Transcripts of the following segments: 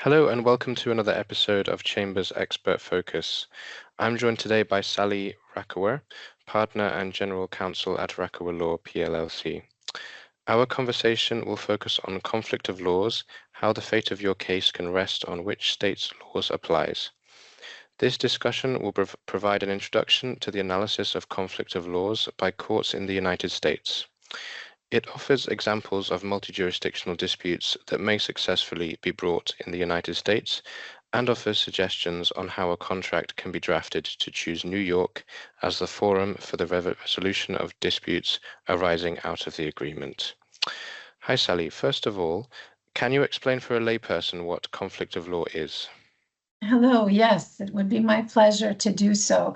Hello and welcome to another episode of Chambers Expert Focus. I'm joined today by Sali Rakower, partner and general counsel at Rakower Law PLLC. Our conversation will focus on conflict of laws, how the fate of your case can rest on which state's laws applies. This discussion will provide an introduction to the analysis of conflict of laws by courts in the United States. It offers examples of multi-jurisdictional disputes that may successfully be brought in the United States and offers suggestions on how a contract can be drafted to choose New York as the forum for the resolution of disputes arising out of the agreement. Hi, Sali. First of all, can you explain for a layperson what conflict of law is? Hello, yes, it would be my pleasure to do so.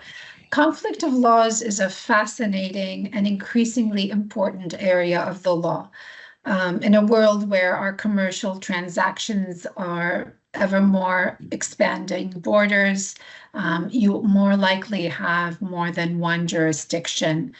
Conflict of laws is a fascinating and increasingly important area of the law. In a world where our commercial transactions are ever more expanding borders, you more likely have more than one jurisdiction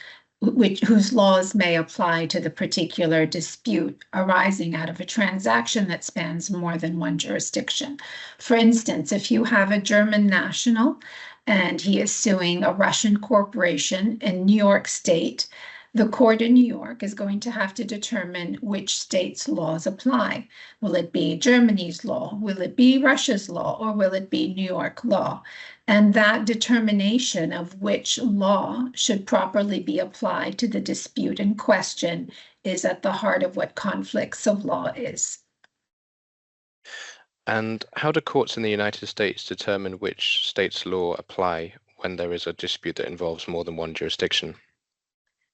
whose laws may apply to the particular dispute arising out of a transaction that spans more than one jurisdiction. For instance, if you have a German national and he is suing a Russian corporation in New York State, the court in New York is going to have to determine which state's laws apply. Will it be Germany's law? Will it be Russia's law? Or will it be New York law? And that determination of which law should properly be applied to the dispute in question is at the heart of what conflicts of law is. And how do courts in the United States determine which state's law apply when there is a dispute that involves more than one jurisdiction?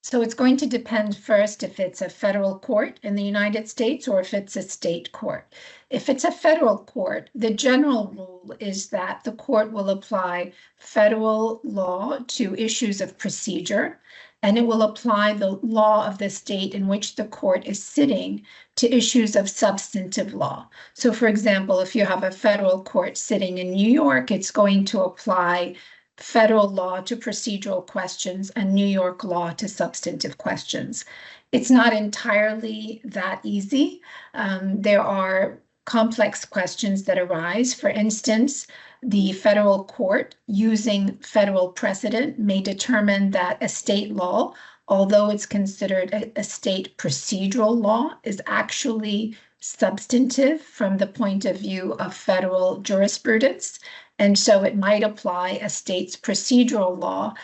So it's going to depend first if it's a federal court in the United States or if it's a state court. If it's a federal court, the general rule is that the court will apply federal law to issues of procedure, and it will apply the law of the state in which the court is sitting to issues of substantive law. So for example, if you have a federal court sitting in New York, it's going to apply federal law to procedural questions and New York law to substantive questions. It's not entirely that easy. There are complex questions that arise. For instance, the federal court, using federal precedent, may determine that a state law, although it's considered a state procedural law, is actually substantive from the point of view of federal jurisprudence. And so it might apply a state's procedural law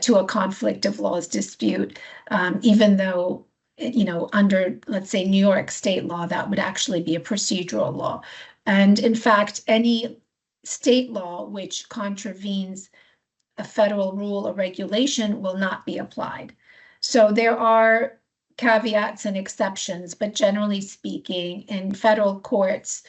to a conflict of laws dispute, even though, under, let's say, New York state law, that would actually be a procedural law. And in fact, any state law which contravenes a federal rule or regulation will not be applied. So there are caveats and exceptions, but generally speaking, in federal courts,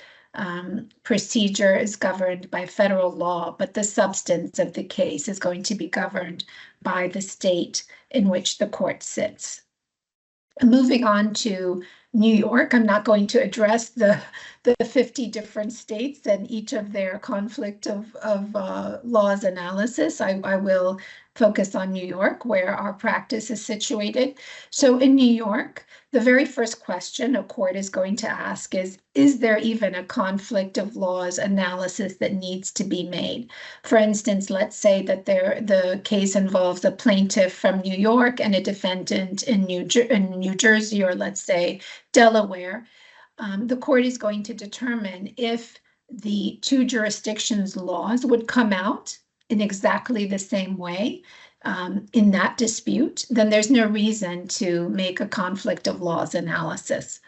procedure is governed by federal law, but the substance of the case is going to be governed by the state in which the court sits. Moving on to New York, I'm not going to address the 50 different states and each of their conflict of laws analysis. I will focus on New York, where our practice is situated. So in New York, the very first question a court is going to ask is there even a conflict of laws analysis that needs to be made? For instance, let's say that the case involves a plaintiff from New York and a defendant in New Jersey, or let's say Delaware. The court is going to determine if the two jurisdictions' laws would come out in exactly the same way in that dispute, then there's no reason to make a conflict of laws analysis.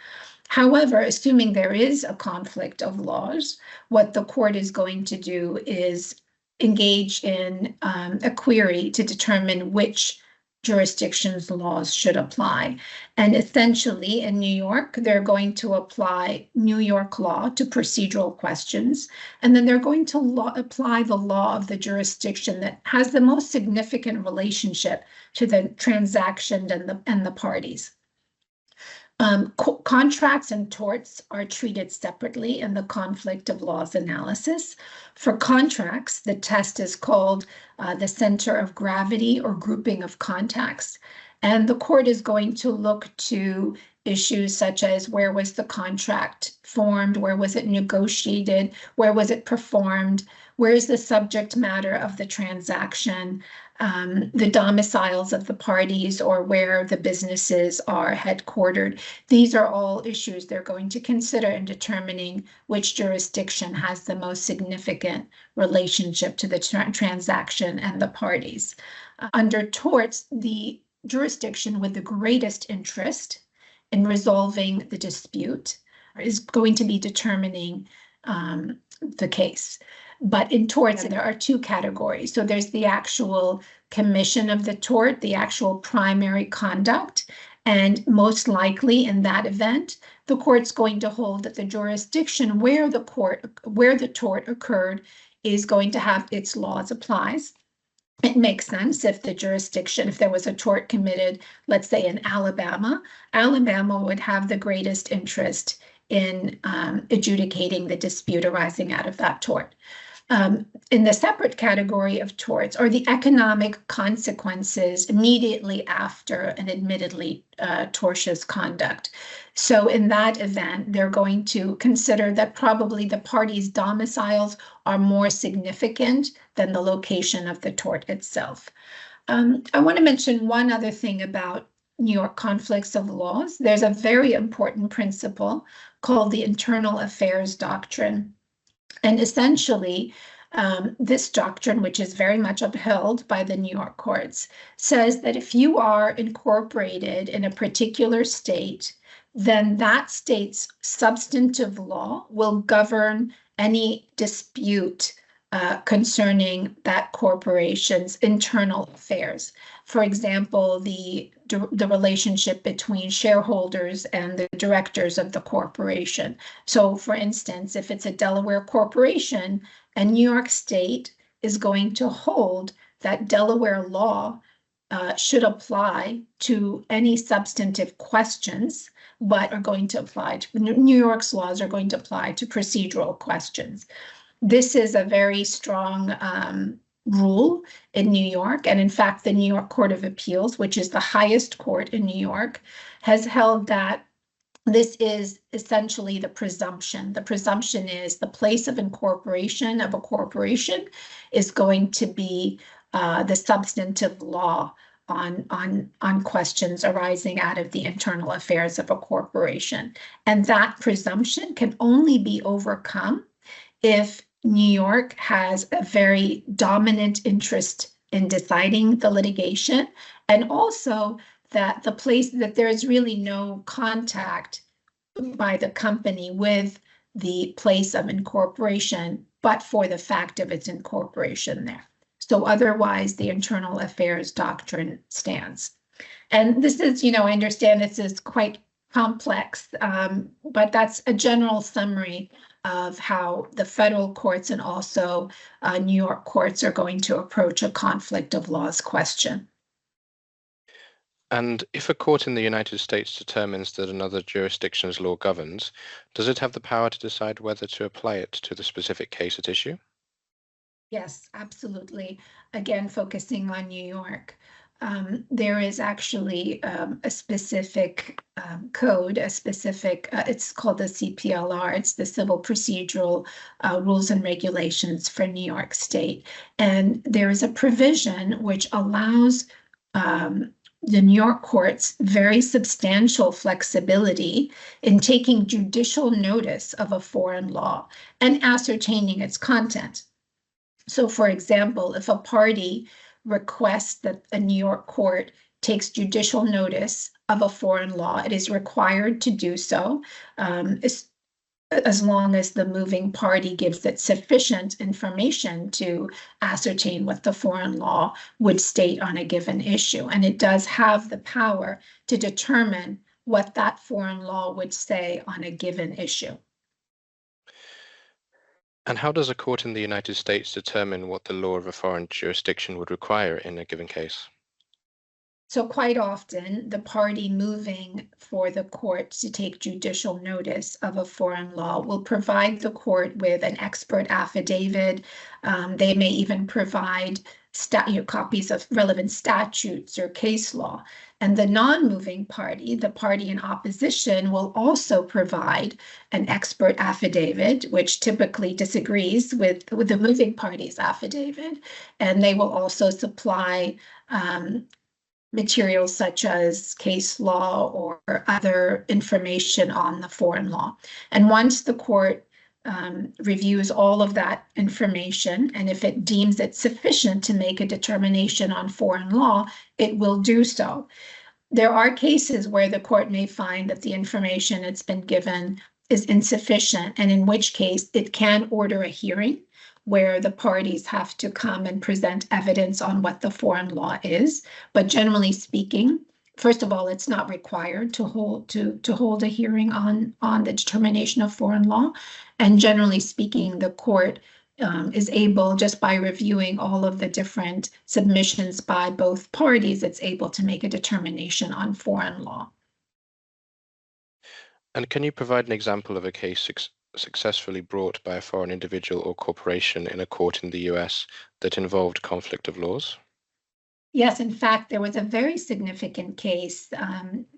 However, assuming there is a conflict of laws, what the court is going to do is engage in a query to determine which jurisdictions' laws should apply. And essentially in New York, they're going to apply New York law to procedural questions, and then they're going to apply the law of the jurisdiction that has the most significant relationship to the transaction and the parties. Contracts and torts are treated separately in the conflict of laws analysis. For contracts, the test is called the center of gravity or grouping of contacts. And the court is going to look to issues such as where was the contract formed, where was it negotiated, where was it performed, where is the subject matter of the transaction, the domiciles of the parties or where the businesses are headquartered. These are all issues they're going to consider in determining which jurisdiction has the most significant relationship to the transaction and the parties. Under torts, the jurisdiction with the greatest interest in resolving the dispute is going to be determining the case. But in torts, there are two categories. So there's the actual commission of the tort, the actual primary conduct, and most likely in that event, the court's going to hold that the jurisdiction where the tort occurred is going to have its laws applies. It makes sense if the jurisdiction, if there was a tort committed, let's say in Alabama, Alabama would have the greatest interest in adjudicating the dispute arising out of that tort. In the separate category of torts are the economic consequences immediately after an admittedly tortious conduct. So in that event, they're going to consider that probably the parties' domiciles are more significant than the location of the tort itself. I want to mention one other thing about New York conflicts of laws. There's a very important principle called the internal affairs doctrine. And essentially, this doctrine, which is very much upheld by the New York courts, says that if you are incorporated in a particular state, then that state's substantive law will govern any dispute concerning that corporation's internal affairs. For example, the relationship between shareholders and the directors of the corporation. So for instance, if it's a Delaware corporation, and New York State is going to hold that Delaware law should apply to any substantive questions, but are going to apply to New York's laws are going to apply to procedural questions. This is a very strong rule in New York. And in fact, the New York Court of Appeals, which is the highest court in New York, has held that this is essentially the presumption. The presumption is the place of incorporation of a corporation is going to be the substantive law on questions arising out of the internal affairs of a corporation. And that presumption can only be overcome if New York has a very dominant interest in deciding the litigation, and also that there is really no contact by the company with the place of incorporation, but for the fact of its incorporation there. So otherwise, the internal affairs doctrine stands. And this is, I understand this is quite complex, but that's a general summary of how the federal courts and also New York courts are going to approach a conflict of laws question. And if a court in the United States determines that another jurisdiction's law governs, does it have the power to decide whether to apply it to the specific case at issue? Yes, absolutely. Again, focusing on New York. There is actually a specific code, it's called the CPLR, it's the Civil Procedural Rules and Regulations for New York State. And there is a provision which allows the New York courts very substantial flexibility in taking judicial notice of a foreign law and ascertaining its content. So for example, if a party requests that a New York court takes judicial notice of a foreign law, it is required to do so as long as the moving party gives it sufficient information to ascertain what the foreign law would state on a given issue. And it does have the power to determine what that foreign law would say on a given issue. And how does a court in the United States determine what the law of a foreign jurisdiction would require in a given case? So quite often, the party moving for the court to take judicial notice of a foreign law will provide the court with an expert affidavit. They may even provide copies of relevant statutes or case law. And the non-moving party, the party in opposition, will also provide an expert affidavit, which typically disagrees with the moving party's affidavit. And they will also supply materials such as case law or other information on the foreign law. And once the court reviews all of that information, and if it deems it sufficient to make a determination on foreign law, it will do so. There are cases where the court may find that the information it's been given is insufficient, and in which case it can order a hearing where the parties have to come and present evidence on what the foreign law is. But generally speaking, first of all, it's not required to hold a hearing on the determination of foreign law. And generally speaking, the court is able, just by reviewing all of the different submissions by both parties, it's able to make a determination on foreign law. And can you provide an example of a case successfully brought by a foreign individual or corporation in a court in the US that involved conflict of laws? Yes, in fact, there was a very significant case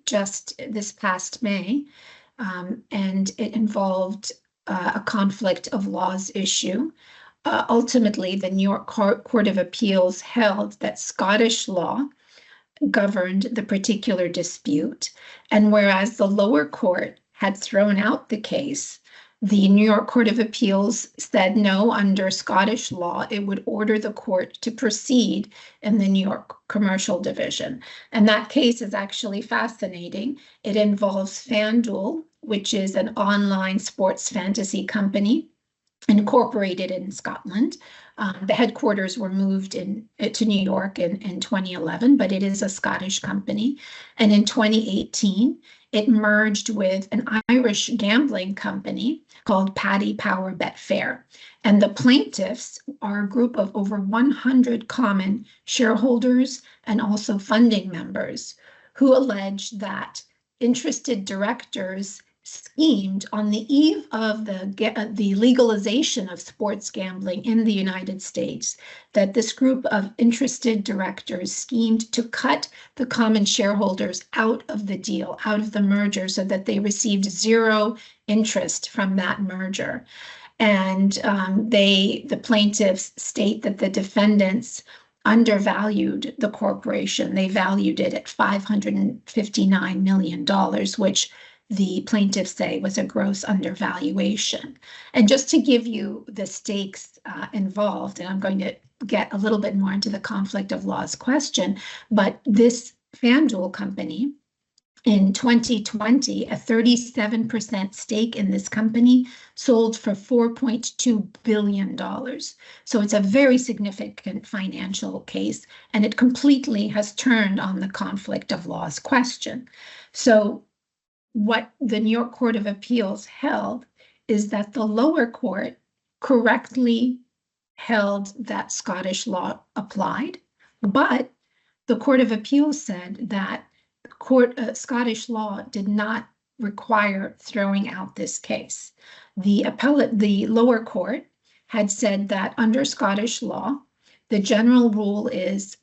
just this past May, and it involved a conflict of laws issue. Ultimately, the New York Court of Appeals held that Scottish law governed the particular dispute, and whereas the lower court had thrown out the case, the New York Court of Appeals said no, under Scottish law, it would order the court to proceed in the New York Commercial Division. And that case is actually fascinating. It involves FanDuel, which is an online sports fantasy company incorporated in Scotland. The headquarters were moved to New York in 2011, but it is a Scottish company. And in 2018, it merged with an Irish gambling company called Paddy Power Betfair. And the plaintiffs are a group of over 100 common shareholders and also funding members who allege that interested directors schemed on the eve of the legalization of sports gambling in the United States, that this group of interested directors schemed to cut the common shareholders out of the deal, out of the merger, so that they received zero interest from that merger. And the plaintiffs state that the defendants undervalued the corporation. They valued it at $559 million, which the plaintiffs say was a gross undervaluation. And just to give you the stakes involved, and I'm going to get a little bit more into the conflict of laws question, but this FanDuel company, in 2020, a 37% stake in this company sold for $4.2 billion. So it's a very significant financial case, and it completely has turned on the conflict of laws question. So what the New York Court of Appeals held is that the lower court correctly held that Scottish law applied, but the Court of Appeals said that Scottish law did not require throwing out this case. The lower court had said that under Scottish law, the general rule is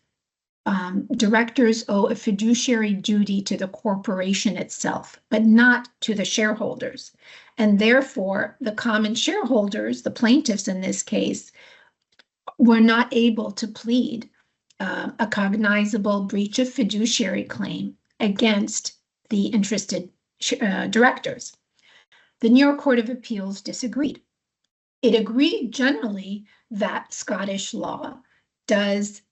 directors owe a fiduciary duty to the corporation itself, but not to the shareholders. And therefore, the common shareholders, the plaintiffs in this case, were not able to plead a cognizable breach of fiduciary claim against the interested directors. The New York Court of Appeals disagreed. It agreed generally that Scottish law does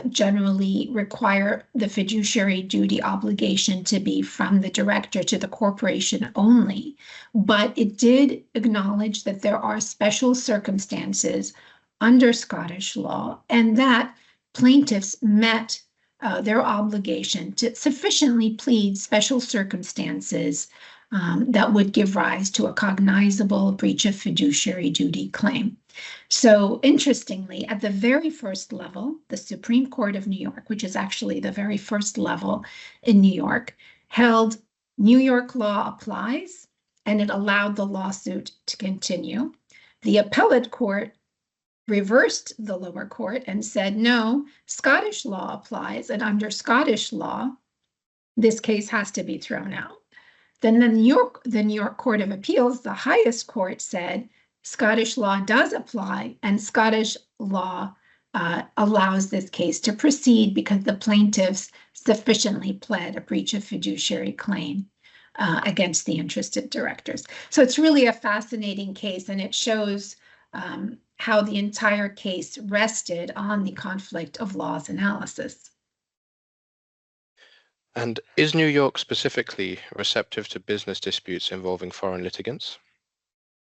generally require the fiduciary duty obligation to be from the director to the corporation only, but it did acknowledge that there are special circumstances under Scottish law, and that plaintiffs met their obligation to sufficiently plead special circumstances that would give rise to a cognizable breach of fiduciary duty claim. So interestingly, at the very first level, the Supreme Court of New York, which is actually the very first level in New York, held New York law applies, and it allowed the lawsuit to continue. The appellate court reversed the lower court and said, no, Scottish law applies, and under Scottish law, this case has to be thrown out. Then the New York Court of Appeals, the highest court, said Scottish law does apply, and Scottish law allows this case to proceed because the plaintiffs sufficiently pled a breach of fiduciary claim against the interested directors. So it's really a fascinating case, and it shows how the entire case rested on the conflict of laws analysis. And is New York specifically receptive to business disputes involving foreign litigants?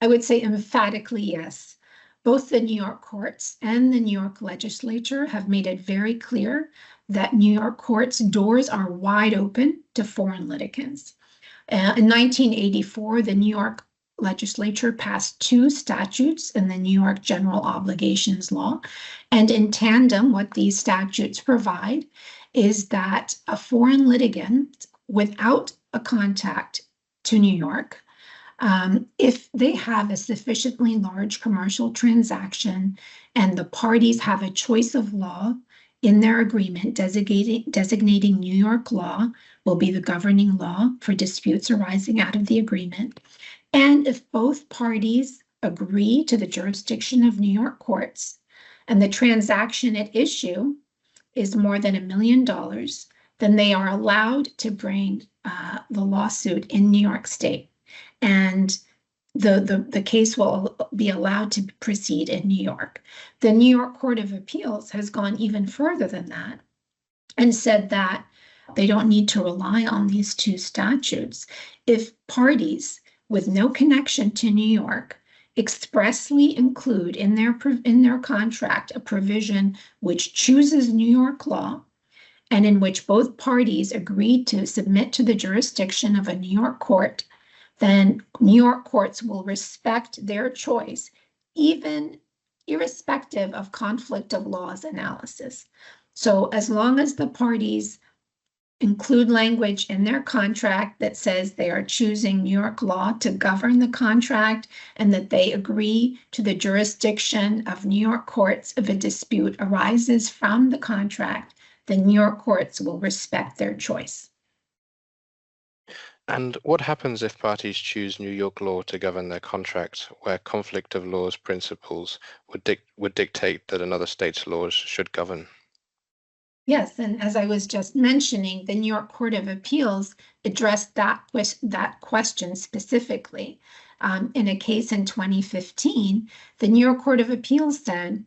I would say emphatically yes. Both the New York courts and the New York legislature have made it very clear that New York courts' doors are wide open to foreign litigants. In 1984, the New York legislature passed 2 statutes in the New York General Obligations Law. And in tandem, what these statutes provide is that a foreign litigant without a contact to New York, if they have a sufficiently large commercial transaction and the parties have a choice of law in their agreement designating New York law will be the governing law for disputes arising out of the agreement, and if both parties agree to the jurisdiction of New York courts and the transaction at issue is more than $1 million, then they are allowed to bring the lawsuit in New York State. And the case will be allowed to proceed in New York. The New York Court of Appeals has gone even further than that and said that they don't need to rely on these 2 statutes. If parties with no connection to New York expressly include in their contract a provision which chooses New York law and in which both parties agree to submit to the jurisdiction of a New York court, then New York courts will respect their choice, even irrespective of conflict of laws analysis. So as long as the parties include language in their contract that says they are choosing New York law to govern the contract and that they agree to the jurisdiction of New York courts if a dispute arises from the contract, the New York courts will respect their choice. And what happens if parties choose New York law to govern their contract, where conflict of laws principles would dictate that another state's laws should govern? Yes, and as I was just mentioning, the New York Court of Appeals addressed that question specifically. In a case in 2015, the New York Court of Appeals said,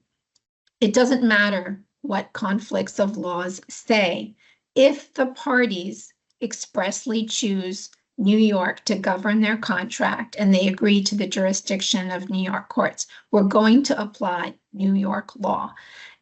it doesn't matter what conflicts of laws say, if the parties expressly choose New York to govern their contract and they agree to the jurisdiction of New York courts, we're going to apply New York law.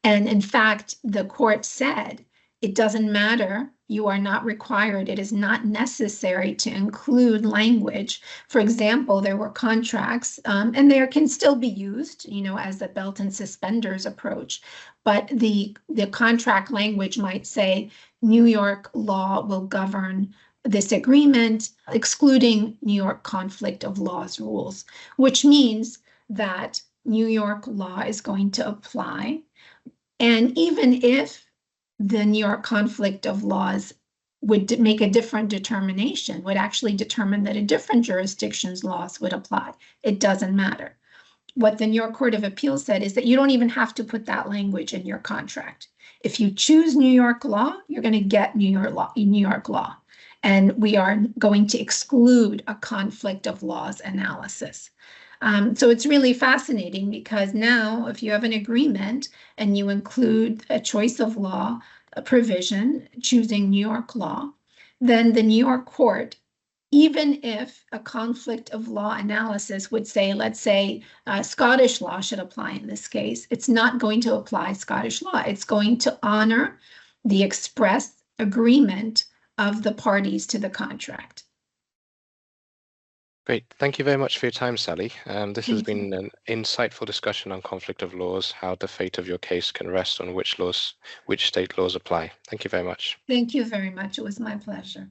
And in fact, the court said, it doesn't matter, you are not required, it is not necessary to include language. For example, there were contracts, and there can still be used, as the belt and suspenders approach, but the contract language might say, New York law will govern this agreement, excluding New York conflict of laws rules, which means that New York law is going to apply. And even if the New York conflict of laws would make a different determination, would actually determine that a different jurisdiction's laws would apply, it doesn't matter. What the New York Court of Appeals said is that you don't even have to put that language in your contract. If you choose New York law, you're going to get New York law. And we are going to exclude a conflict of laws analysis. So it's really fascinating because now if you have an agreement and you include a choice of law, a provision choosing New York law, then the New York court, even if a conflict of law analysis would say, let's say Scottish law should apply in this case, it's not going to apply Scottish law. It's going to honor the express agreement of the parties to the contract. Great. Thank you very much for your time, Sally. This has Thank you. been an insightful discussion on conflict of laws, how the fate of your case can rest on which state laws apply. Thank you very much. Thank you very much. It was my pleasure.